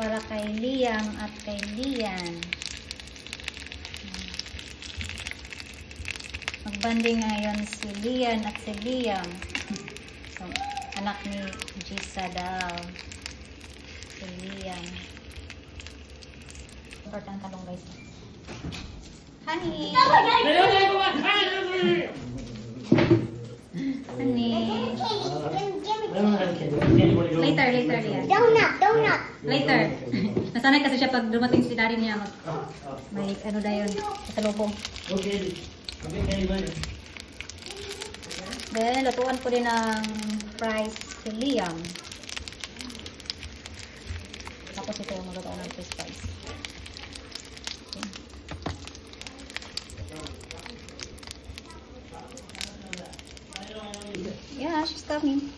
para kay Liam at kay Lian. Magbanding ngayon si Lian at si Liam. So, anak ni Gisa daw. Si Liam. Importante talong guys. Honey! Honey! Later, Lian. Donut. Later. Nasanay kasi siya pag dumating si daddy niya. May ano na yun. Sa lubong. Okay. Then, lutuan ko din ng fries si Liam. Tapos ito yung magagawa ng fish fries. Yeah, she's coming.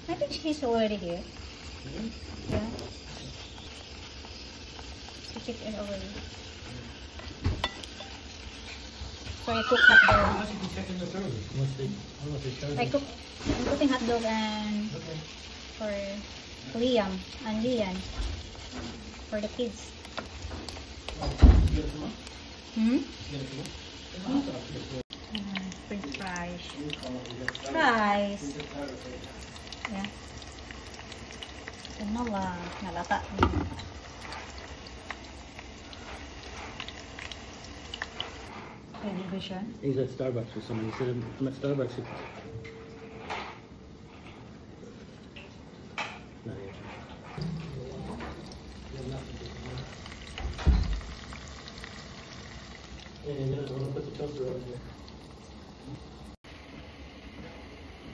I think she's already here. Yeah. She checked in already. So I cook hot dog. I'm cooking hot dog and for Liam and Lian for the kids. French fries. Fries. Yeah. Ano ba? Nalata. Ready ba siya? He's at Starbucks with somebody. He said I'm at Starbucks. Not yet.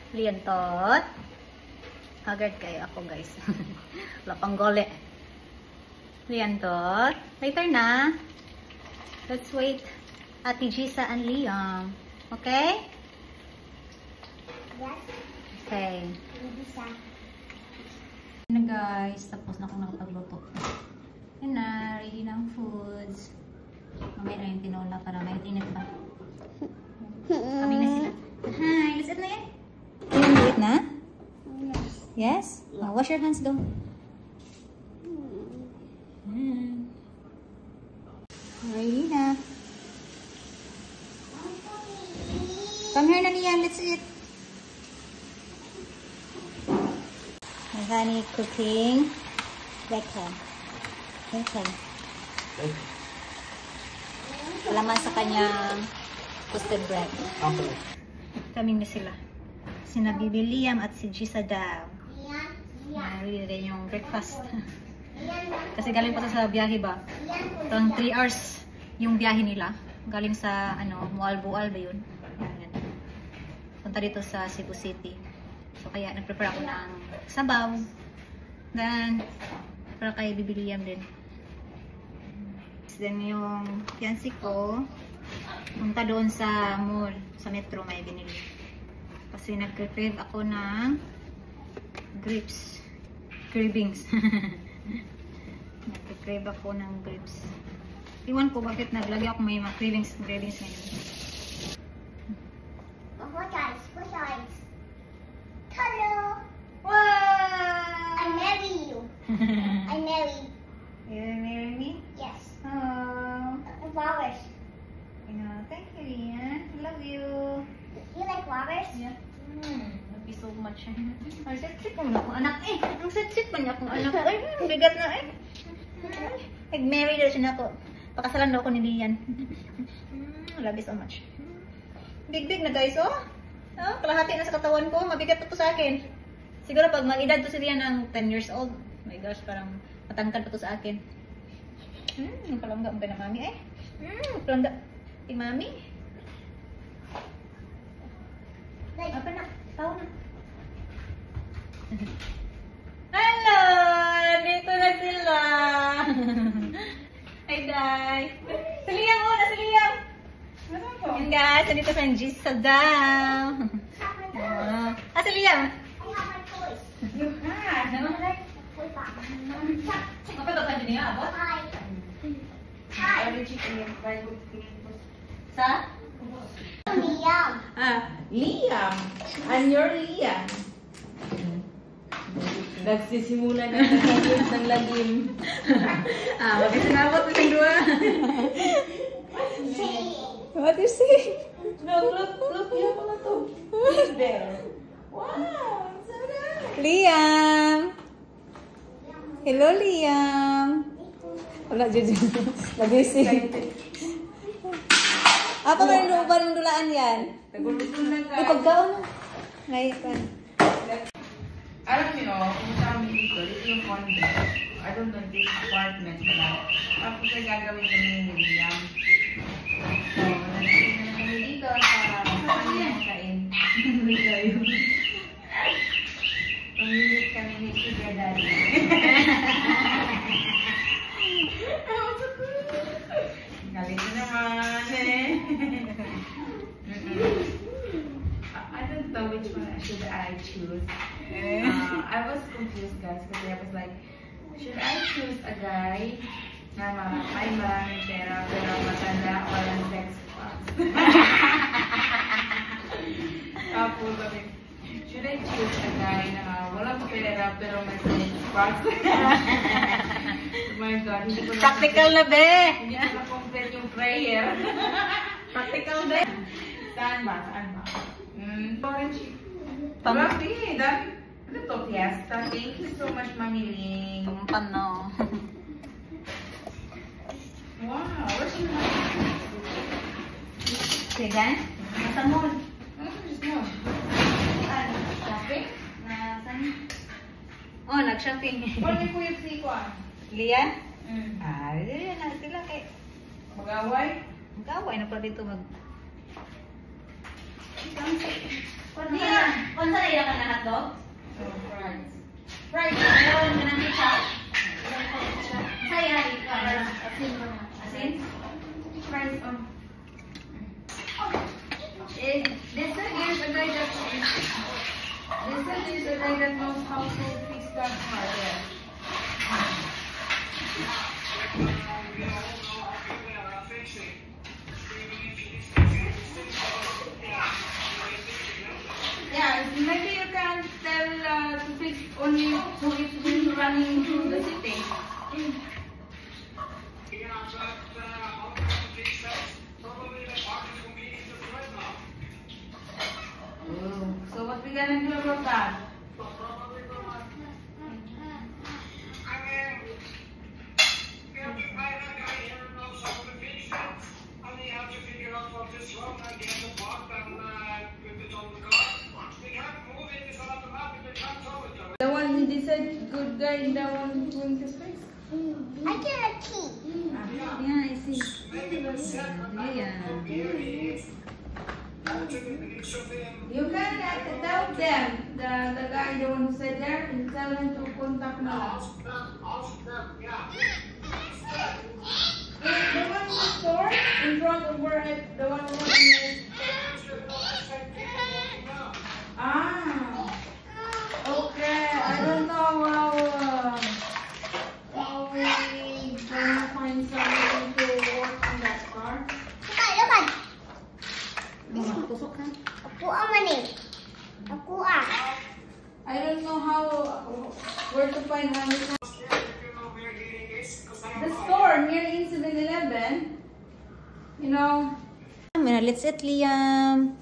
Liantot. Haggard kayo ako guys. Wala pang gole. Liantot. Later na. Let's wait. Ate Gisa and Liam. Okay? Yes. Okay. Na guys. Tapos na akong nakapagluto. Yan na. Ready ng foods. Mamaya na yung tinola para may tinit pa. Kami na sila. Hi. Let's eat na yan. Can you eat na? Yes? Oh, wash your hands, go. Ready na. Come here na Liam, let's eat. My honey cooking bacon. Bacon. Alaman sa kanyang toasted bread. Kaming na sila. Sina Bibi Liam at si Gisa daw. Ready rin yung breakfast. Kasi galing pa sa biyahe ba? Itong 3 hours yung biyahe nila. Galing sa Mualboal ba yun? Punta dito sa Cebu City. So kaya nag-prepare ako ng sabaw. Then, para kay Bibi Liam din. Then yung fiancé ko, punta doon sa mall, sa Metro may binili. Kasi nag-crave ako ng grapes. Cravings. Nag-crave ako ng grapes. Iwan ko bakit naglagi ako may mga cravings ngayon. What eyes? Hello. Wow! I marry you. I marry. You marry me? Yes. Oh. Flowers. Thank you, Lian. Love you. You like flowers? Yeah. Love you so much. Ang sexy ko na akong anak eh. Ang sexy pa niya akong anak. Ay, bigat na eh. Nag-marry daw siya na ako. Pakasalan daw ako ni Lian. Love you so much. Big na guys, oh. Oh, kalahati na sa katawan ko. Mabigat pa to sa akin. Siguro pag mag-edad to si Lian ng 10 years old. Oh my gosh, parang matangkad pa to sa akin. Yung palangga mo na mami eh. Palangga. Mami. Apa na? Tao na. Hello! Dito na sila. Hi guys. Si Liam oh! Nasa Liam! Yan guys, nandito sa Gisa daw. Si Liam! I have my toys. Apa ka pa niya, abot? Hi. Hi. Sa? Liam. Liam. And you're Liam. Nagsisimula na ng lagim. Magkasinabot na siyang dua. What you say? No, look, yan mo na to. There. Wow, so nice. Liam! Hello, Liam! Wala, Juju. Nagising. Apa ba rin dulaan yan? Nagulusong na Ay, pagkaon na. Ngayon pa. Alam niyo, pumunta kami dito yung condo. I don't know, this apartment na. Tapos ay gagawin kami ni William. So, nandito na kami dito para kain. Pamimit kami ni Sugar Daddy. Galit na naman eh. I don't know which one should I choose. I was confused, guys, because I was like, should I choose a guy na may maraming pera pero matanda o ang sex box? Tapos sabi, should I choose a guy na walang pera pero may sex box? Oh my God, hindi ko na Practical na, be! hindi ko na complete yung prayer. Practical, be! Saan ba? Orange. Pang- Grabe, dami. Ano to, Fiesta? Thank you so much, Mami Ling. Tumpan, no? Wow, where's your money? Sige, nasa mall. Ano is mo? Shopping? Nasaan? Oh, nag-shopping. Wala yung kuya si Kwan. Lian? Yun na sila kay... Mag-away? Magkaway na pala dito mag... Liam, kung saan iyan ka na hotdog? So, fries. Right, meron ka ng ketchup. Saya, asin mo na. Asin? Fries on. They said there's a guy that... They said there's a guy that knows how to fix that car. Yeah. Yeah, maybe you can tell to fix only so it's been running through the city. Oh, so what we gonna do about that? The one who decided good guy, the one who's going to space. I get a key. Yeah, I see. Lian. You can tell them, the guy, the one who said there, and tell him to contact me. The one in the store, in front of where the one who was in Ah, okay. I don't know how we gonna find somebody to work on that car. Lukan. Tusok ka? Aku aman nih. Aku ah. I don't know how where to find one. The store near in 7-Eleven. You know. Let's eat, Liam.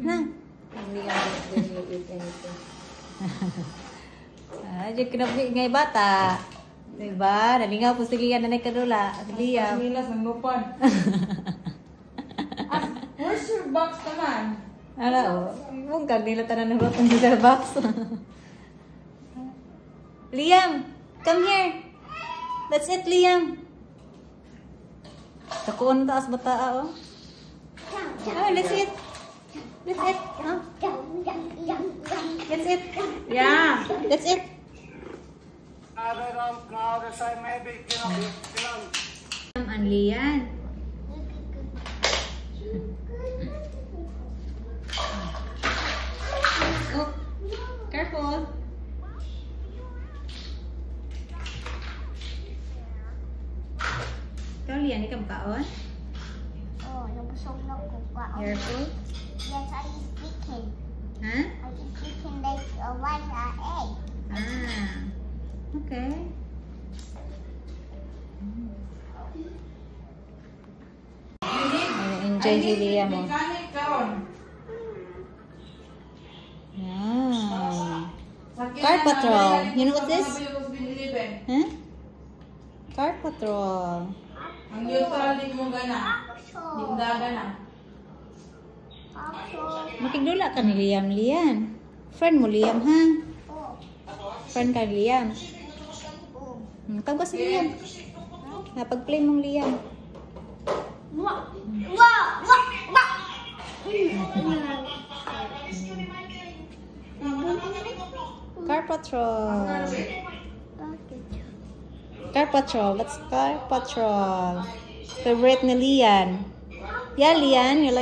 Na. Liam didn't eat anything. Diyan kinabi ngay bata. Diba? Nalingaw po si Liam na nagkadula. Liam. Milas ng lupad. Where's your box naman? Ala, mungkag nila tanan ng rotong sa box. Liam, come here. Let's eat, Liam. Takuan taas bata, oh. Oh, let's eat. Let's eat. Huh? Let's eat. Yeah. Let's eat. Ang Lian. Oh, careful. Ikaw, Lian, ikaw makaon? Oh, nabusog na ko pa. You're full? Yes, I eat chicken. Ha? I eat chicken like one egg. Okay. Enjoy si Liam mo. Car Patrol. You know what this? Huh? Car Patrol. Ang neutral din mo gana. Yung gana. Makigdula ka ni Liam, Lian. Friend mo, Liam, ha? Friend ka, Liam. Tawag ka si Liam. Pag-play mong Liam. Car Patrol. Car Patrol. Let's Car Patrol. Favorite ni Lian. Yeah, Lian, you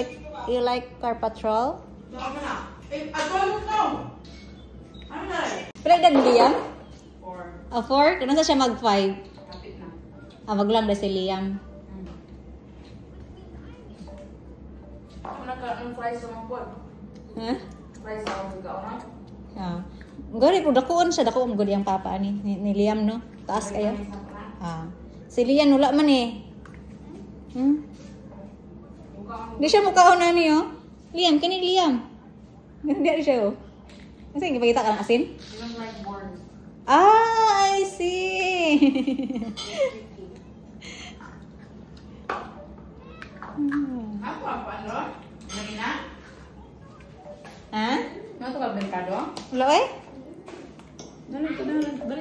like Car Patrol? Pila edad ni Liam? 4. Kano sa siya mag-5? Maglang na si Liam. Huh? Gari po dakuan siya, dakuan gud ang papa ni Liam, no? Taas kayo. Si Lian wala man eh. Di siya mukhaon na niyo. Liam, kini Liam. Hindi siya oh. Kasi gipakita ka ng asin? I see. Apa ano? Nagina? Ha? Ano to ka merkado? Wala eh? Balik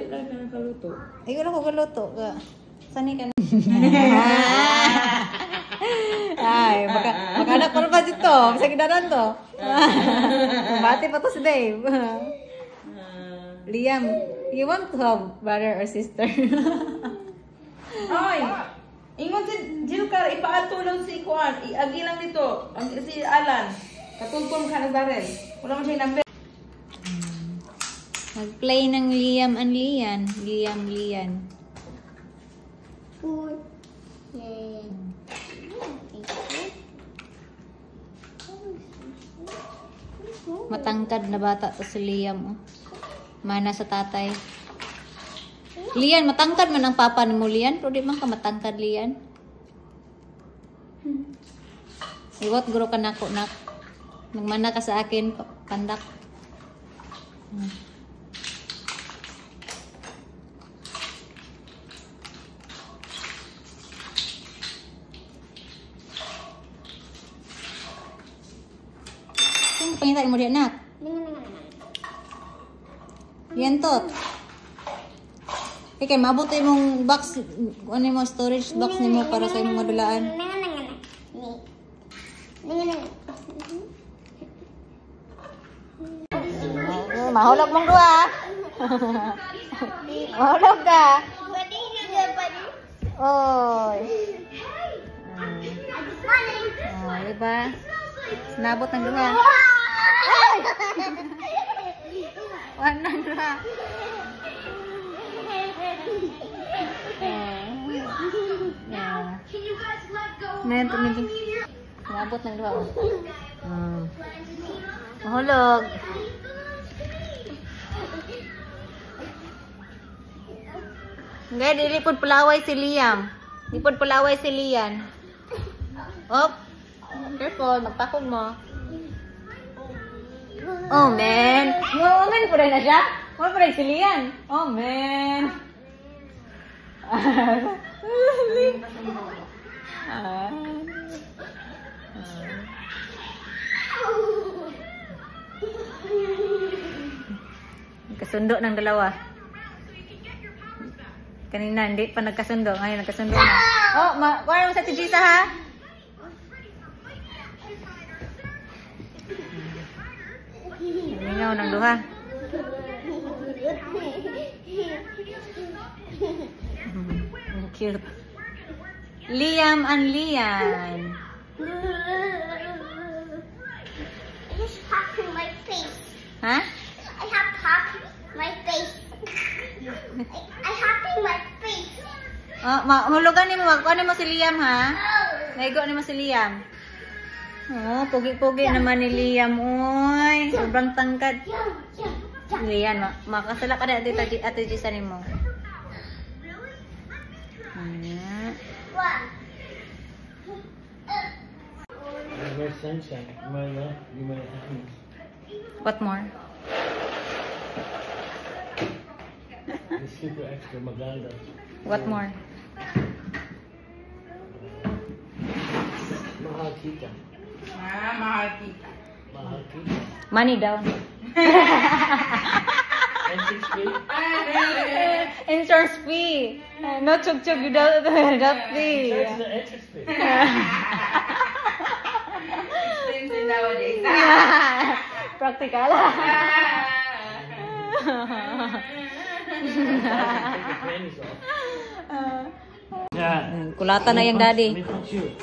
ka na kaluto. Ay, wala ko galuto. Sani ka na. Ay, makanak pa ba dito? Bisa kidaran to. Bati pa to si Dave. Liam, you want to have brother or sister? Ay! Ingon si Jilcar, ipaato lang si Kuan. Iagi lang dito. Si Alan. Katultong ka na Darrell. Wala mo siya number. Nag-play ng Liam and Lian. Lian. Matangkad na bata to si Liam. Mana sa tatay. Lian, matangkad man ang papa ni mo, Lian. Pero di man ka matangkad, Lian. Iwat guro ka nako, nak. Nagmana ka sa akin, pandak. Sino pangitain mo diyan, nak? Yan tot. Okay, mabot imong box, ano mo storage box nimo para sa imong madulaan. Mahulog mong duha. Mahulog ka. Oy. Diba? Nabot ng duha. Ay! Wanang duha. Nento. Nabot ng duha. Mahulog. Ngayon, dilipod palaway si Liam. Lipod palaway si Lian. Oh, careful. Magpakog mo. Oh, man. Oh, man po rin na siya. Oh, po rin si Lian. Oh, man. Kasundo ng dalawa. Kanina hindi pa nagkasundo, ngayon nagkasundo na. Oh, kuha mo sa tijisa ha. Lingaw ng duha. Cute. Liam and Lian. I just popped in my face. Ha? I have popped my face. I have in my face. Oh, mahulugan ni mo. Kuha mo si Liam ha. Naigo ni mo si Liam. Oh, pugi-pugi naman ni Liam. Uy, sobrang tangkad. Lian, makasala ka na Ate Gisa ni mo. One. My sunshine. My love. You my happiness. What more? The super extra maganda. What more? Mahal kita. Mahal kita. Mahal kita. Money down. Entrance fee. Insurance fee. No chug-chug without that fee. Charge the entrance fee. Expensive nowadays. Practical. Take the panties off. Yeah. Kulata na yung daddy. Let me punch you.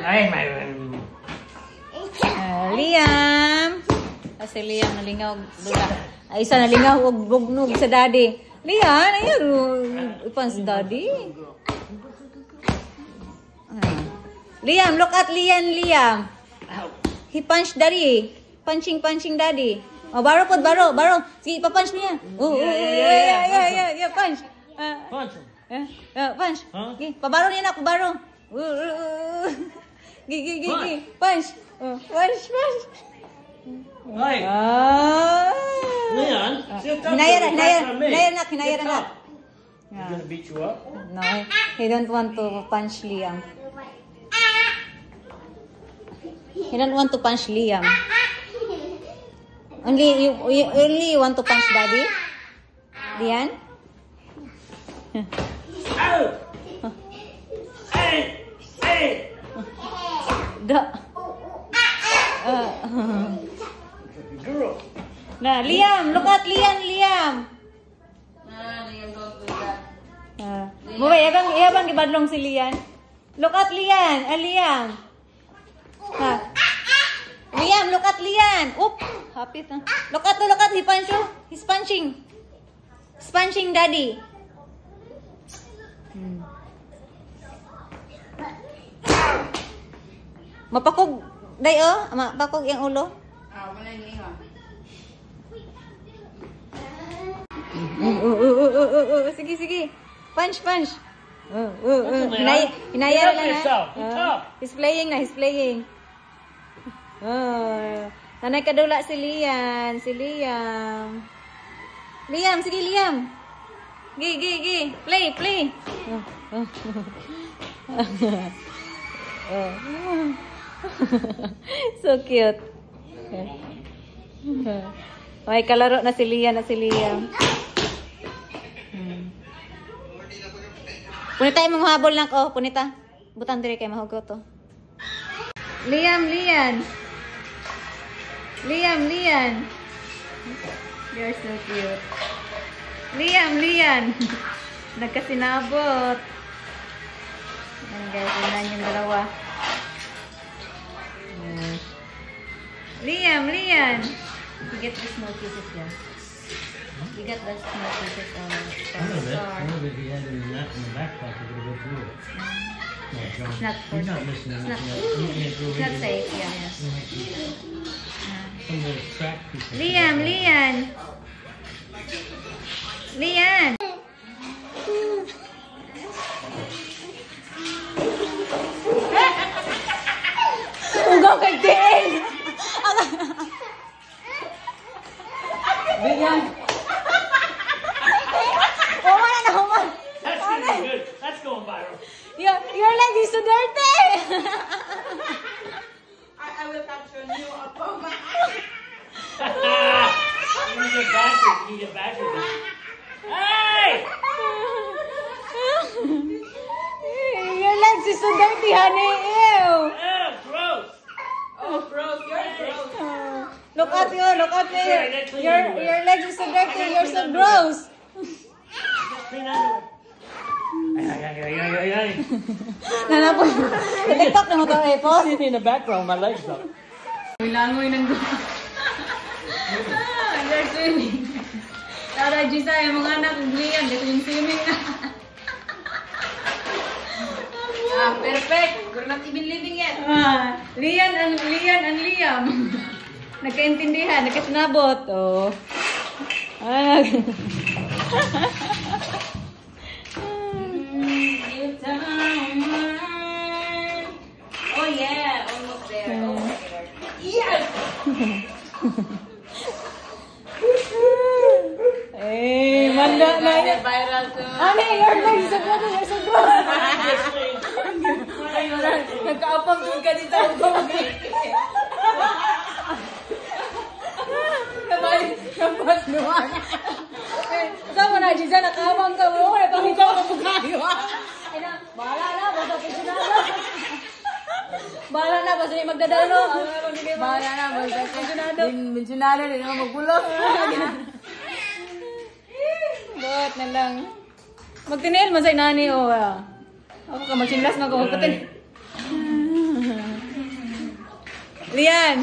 Ay, my. Liam. Kasi Liam nalingaw dula. Ay, isa nalingaw og bugnog sa daddy. Liam, ayun. Ipan sa daddy. Liam, look at Liam. He punched daddy. Punching daddy. Oh, baro. Sige, pa-punch niya. Oh, yeah, punch. Punch him. Punch. Huh? Okay, pabaro niya na, pabaro. Gigi. Punch. Punch. Hey. Leon. Hinayar na. He's gonna beat you up. No, he don't want to punch Liam. He don't want to punch Liam. Only you want to punch daddy? Lian? Ow! Hey! Girl. Nah, Liam, look at Liam. Mubay, yabang gibadlong si Lian. Look at Liam. Ha. Liam, look at Lian. Oop, hapit na. Look at, he punch you. He's punching. He's punching daddy. Mapakog, mapakog yung ulo. Wala yung iha. Sige. Punch. Leon. Hinayar Get up lang yourself. na. Get up. He's playing. Nanay kadula si Liam. Liam, sige Liam. Gi. Play. So cute. May kalaro na si Liam. Punita yung mga habol lang ko. Punita. Butang dire kay mahugot to. Liam. You're so cute. Liam. Nagkasinabot. Ayan guys, yun yung dalawa. Liam. You get the small pieces yan. You got the small pieces of star. If he had it in the back pocket, it would go through it. It's not for He's not listening. It's not, It's it's not safe, yeah. Some of those track pieces. Liam. Ugaw kay Jen! Liam! Human! That's gonna be good. That's going viral. Your leg is so dirty! I will capture you upon my You get backwards. Hey! Your legs is so dirty, honey. Ew! Ew, gross. Oh, gross. You're gross. Look at you. Your legs is so dirty. You're so gross. Clean underwear. Ay. Nanapos. TikTok na mo to eh, po. Sitting in the background, my legs up. Langoy ng duha. They're swimming. Tara, Gisa, yung mga anak, Liam, dito yung swimming na. Perfect. We're not even living yet. Liam and Liam. Nagkaintindihan, nagkasinabot. Oh. Oh yeah, almost there. Almost there. Yes! Eh, manda na yan. Viral to. Ano yung legs? Sagro. Nagkaapang doon ka dito. Kapag naman. Saan mo na, Giza? Nakabang ka mo. Napakita ko mo kayo. Ay na, bahala na. Basta pensionado. Bahala na. Basta yung magdadalo. Bahala na. Basta pensionado. Pensionado din naman magbulo. Buat na lang. Magtinil man sa inani o. Ako ka magsinlas na ako. Lian!